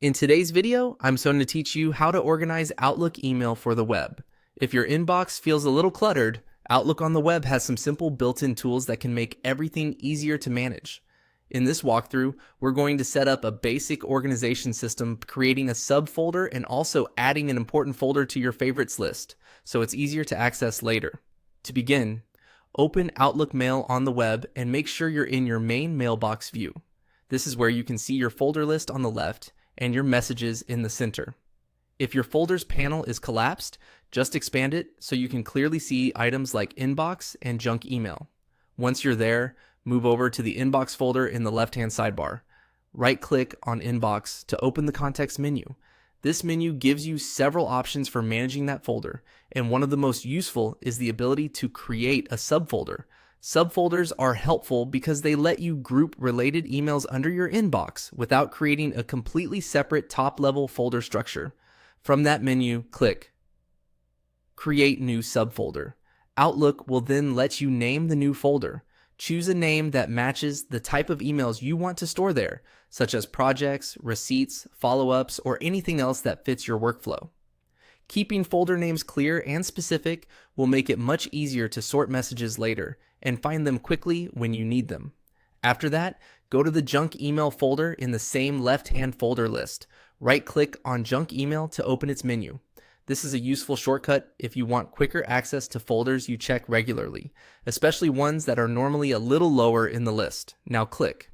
In today's video, I'm going to teach you how to organize Outlook email for the web. If your inbox feels a little cluttered, Outlook on the web has some simple built-in tools that can make everything easier to manage. In this walkthrough, we're going to set up a basic organization system, creating a subfolder and also adding an important folder to your favorites list, so it's easier to access later. To begin, open Outlook Mail on the web and make sure you're in your main mailbox view. This is where you can see your folder list on the left and your messages in the center. If your folders panel is collapsed, just expand it so you can clearly see items like inbox and junk email. Once you're there, move over to the inbox folder in the left-hand sidebar. Right-click on inbox to open the context menu. This menu gives you several options for managing that folder, and one of the most useful is the ability to create a subfolder. Subfolders are helpful because they let you group related emails under your inbox without creating a completely separate top-level folder structure. From that menu, click Create New Subfolder. Outlook will then let you name the new folder. Choose a name that matches the type of emails you want to store there, such as projects, receipts, follow-ups, or anything else that fits your workflow. Keeping folder names clear and specific will make it much easier to sort messages later and find them quickly when you need them. After that, go to the junk email folder in the same left-hand folder list. Right-click on junk email to open its menu. This is a useful shortcut if you want quicker access to folders you check regularly, especially ones that are normally a little lower in the list. Now click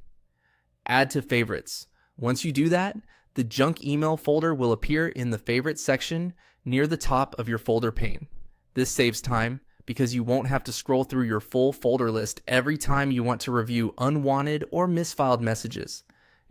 Add to Favorites. Once you do that, the junk email folder will appear in the Favorites section near the top of your folder pane. This saves time because you won't have to scroll through your full folder list every time you want to review unwanted or misfiled messages.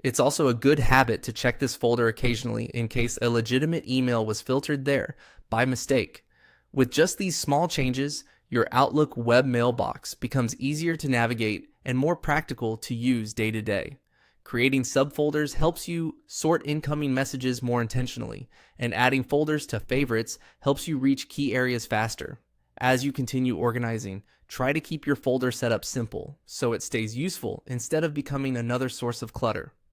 It's also a good habit to check this folder occasionally in case a legitimate email was filtered there by mistake. With just these small changes, your Outlook web mailbox becomes easier to navigate and more practical to use day to day. Creating subfolders helps you sort incoming messages more intentionally, and adding folders to favorites helps you reach key areas faster. As you continue organizing, try to keep your folder setup simple so it stays useful instead of becoming another source of clutter.